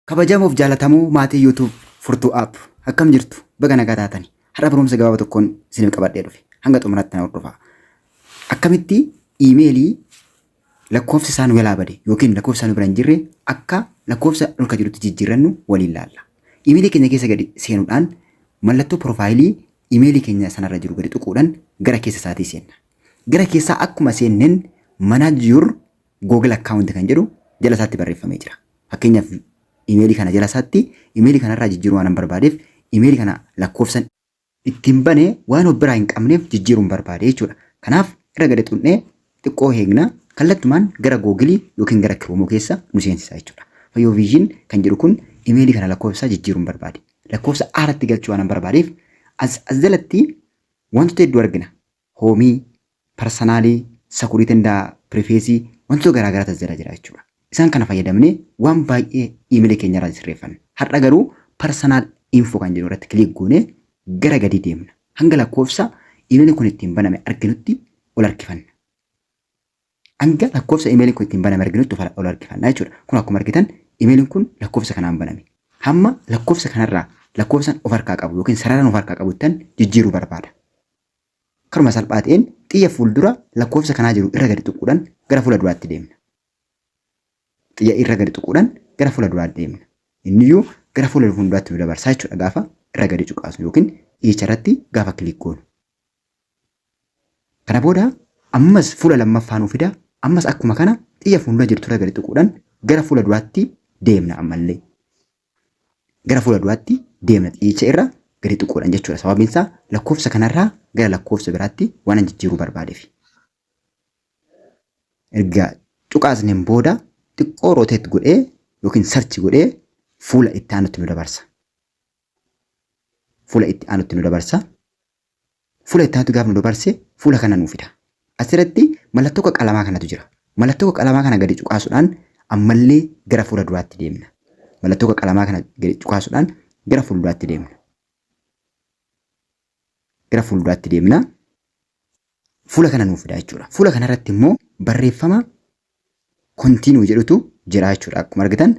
Kabajamuuf jaalatamuu maatii YouTube furtuu app akkam jirtu baga nagaa taatanii har'a barumsa gabaabaa tokkoon isiniif qabadhee dhufe hanga xumuraatti na hordofaa. Akkamitti iimeelii lakkoofsa isaan walaa bade yookiin lakkoofsa isaan bira hin jirre akka lakkoofsa dhulka jirutti jijjiirannu waliin laalla. Iimeelii keenya keessa gadi seenuudhaan mallattoo piroofaayilii iimeelii keenya sanarra jiru gadi tuquudhaan gara keessa isaatii seenna. Gara keessaa akkuma seenneen manaajur Google account kan jedhu jala isaatti barreeffamee jira. Fakkeenyaaf iimeelii kana jala isaatti iimeelii kanarraa jijjiiruu waan barbaadeef iimeelii kana lakkoofsan ittiin banee waan of biraa hin qabneef jijjiiruun barbaade jechuudha. Kanaaf irra gadi tuqnee xiqqoo eegna kallattumaan gara Google yookiin gara Chrome keessa nu seensisa jechuudha. Fayyoo viizhin kan jedhu kun iimeelii kana lakkoofsa jijjiiruun barbaade. Lakkoofsa aaratti galchuu waan barbaadeef as jalatti wantoota hedduu argina. Hoomii, parsanaalii, sakuriitindaa, piriifeesii wantoota garaagaraa as jala jira jechuudha. Isaan kana fayyadamnee waan baay'ee iimeelii keenya irraa sirreeffanna. Har'a garuu personal info kan jedhu irratti kilik goonee gara gadi deemna. Hanga lakkoofsa iimeeliin kun ittiin baname arginutti ol harkifanna. Hanga lakkoofsa iimeeliin kun ittiin baname arginutti ol harkifanna jechuudha. Kun akkuma argitan iimeeliin kun lakkoofsa kanaan baname. Hamma lakkoofsa kanarraa lakkoofsan of harkaa qabu yookiin sararaan of harkaa qabuttan jijjiiruu barbaada. Karuma salphaa ta'een xiyya fuuldura lakkoofsa kanaa jiru irra gadi tuquudhaan gara fuula duraatti deemna. Xiyya irra gadi tuquudhaan gara fuula duraatti deemna. Inniyyuu gara fuula fuulduraatti nu dabarsaa jechuudha gaafa irra gadi tuqaasnu yookiin icha irratti gaafa kilik goonu. Kana booda ammas fuula lammaffaa nu fida. Ammas akkuma kana xiyya fuuldura jirtu irra gadi tuquudhaan gara fuula duraatti deemna ammallee. Gara fuula duraatti deemna xiyyicha irra gadi tuquudhaan jechuudha. Sababiin isaa lakkoofsa kanarraa gara lakkoofsa biraatti waan jijjiiruu barbaadeef. Erga tuqaasneen booda xiqqoo rooteet godhee yookiin sarchi godhee fuula itti aanutti nu dabarsa. Fuula itti aanutti nu dabarsa. Fuula itti aanutti gaafa nu dabarse fuula kana nuuf fida. Asirratti mallattoo qalamaa kanatu jira. Mallattoo qalamaa kana gadi tuqaasuudhaan ammallee gara fuula duraatti deemna. Mallattoo qalamaa kana gadi tuqaasuudhaan gara fuulduraatti deemna. Gara fuulduraatti deemna. Fuula kana nuuf fida jechuudha. Fuula kanarratti immoo barreeffama kontiinuu jedhutu jira jechuudha. Akkuma argitan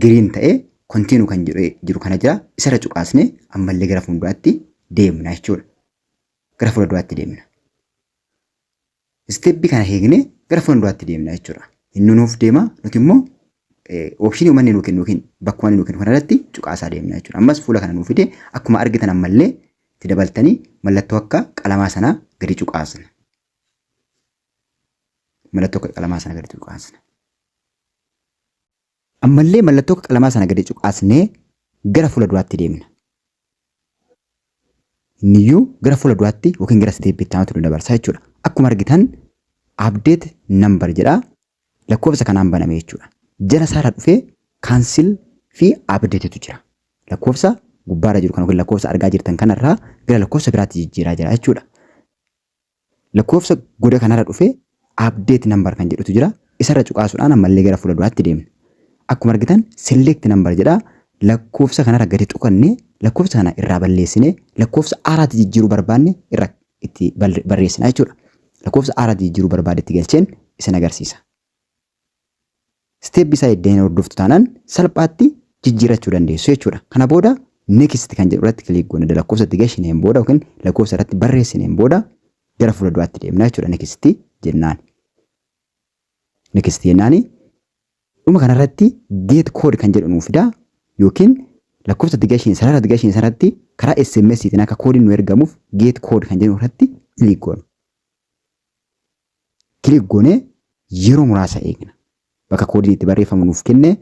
giriin ta'ee kontiinuu kan jiru kana jira. Isarra tuqaasnee ammallee gara fuulduraatti deemna jechuudha. Gara fuulduraatti deemna. Isteepbii kana eegnee gara fuulduraatti deemna jechuudha. Inni nuuf deema nuti immoo oopshinii uummanni nuu kennu yookiin bakka uummanni nuu kennu kanarratti tuqaasaa deemna jechuudha. Ammas fuula kana nuuf fide akkuma argitan ammallee itti dabaltanii mallattoo akka qalamaa sanaa gadi tuqaasna. Mallattoo qalamaa sana gadi tuqaasna. Ammallee mallattoo qalamaa sana gadi tuqaasnee gara fuula duraatti deemna. Inniyyuu gara fuula duraatti yookiin gara isteeppiitti aanutti nu dabarsaa jechuudha. Akkuma argitan update number jedha lakkoofsa kanaan baname jechuudha. Jala isaarra dhufee cancel fi updatetu jira. Lakkoofsa gubbaarra jiru kan yookiin lakkoofsa argaa jirtan kanarraa gara lakkoofsa biraatti jijjiiraa jira jechuudha. Lakkoofsa goda kanarra dhufee update number kan jedhutu jira. Isarra tuqaasuudhaan ammallee gara fuula duraatti deemna. Akkuma argitan select number jedha. Lakkoofsa kanarra gadi tuqannee lakkoofsa kana irraa balleessinee lakkoofsa haaraatti jijjiiruu barbaanne irra itti barreessina jechuudha. Lakkoofsa haaraatti jijjiiruu barbaadetti galcheen isin agarsiisa. Step isaa iddeen hordoftu taanaan salphaatti jijjiirachuu dandeessu jechuudha. Kana booda next kan jedhu irratti kilik goona. Lakkoofsa itti galchineen booda yookiin lakkoofsa irratti barreessineen booda gara fuula duraatti deemna jechuudha. Next jennaan. Next jennaani dhuma kanarratti get code kan jedhu nuuf fida yookiin lakkoofsa itti galchin sarara itti galchin sanatti karaa SMS tiin akka koodiin nu ergamuuf get code kan jedhu irratti kilik goona. Kilik goonee yeroo muraasa eegna. Bakka koodiin itti barreeffamu nuuf kenne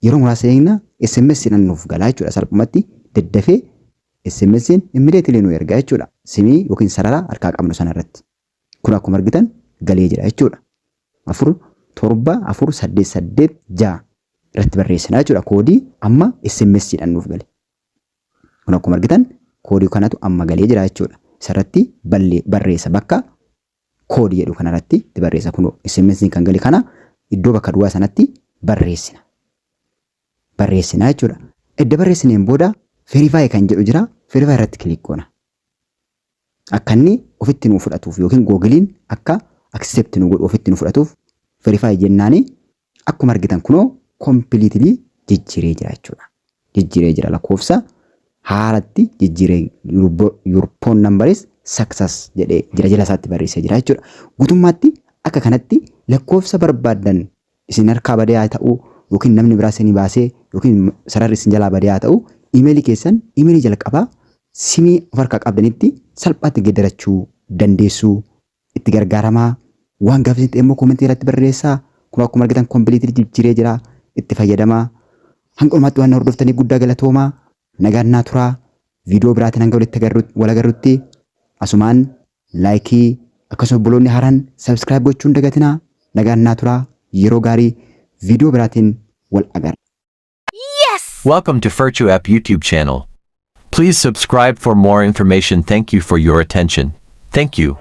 yeroo muraasa eegna SMS dhaan nuuf galaa jechuudha. Salphumatti daddafee SMS immediately nu ergaa jechuudha. Simii yookiin sarara harkaa qabnu sanarratti. Kun akkuma argitan galee jira jechuudha. 47486 irratti barreessina jechuudha. Koodii amma SMS dhaan nuuf gale. Kun akkuma argitan koodii kanatu amma galee jira jechuudha. Isarratti barreessa bakka koodii jedhu kanarratti itti barreessa. Kun SMS kan gale kana iddoo bakka duwwaa sanatti barreessina. Barreessina jechuudha. Edda barreessineen booda verify kan jedhu jira. Verify irratti kilik goona. Akka inni ofitti nu fudhatuuf yookiin Google'n akka accept nu godhu ofitti nu fudhatuuf verify jennaani akkuma argitan kunoo completely jijjiiree jira jechuudha. Jijjiiree jira lakkoofsa haaratti jijjiiree your phone number is success jedhee jira isaatti barreessee jira jechuudha. Guutummaatti akka kanatti lakkoofsa barbaadan isin harkaa badee haa ta'u yookiin namni biraa isinii baasee yookiin sararri isin jalaa badee haa ta'u iimeelii keessan iimeelii jalqabaa simii of harkaa qabdanitti salphaatti geeddarachuu dandeessuu itti gargaaramaa waan gaafisitti immoo koomentii irratti barreessaa kun akkuma argitan kompiiliitii jijjiiree jira itti fayyadamaa hanga dhumaatti waan hordoftanii guddaa galatoomaa nagaan naa turaa viidiyoo biraatiin hanga wal agarrutti asumaan laayikii akkasuma obboloonni haaraan sabskiraayib gochuun dagatinaa nagaan naa turaa yeroo gaarii viidiyoo biraatiin wal agarra. Welcome to Virtue App YouTube channel. Please subscribe for more information. Thank you for your attention. Thank you.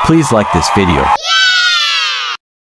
Please like this video.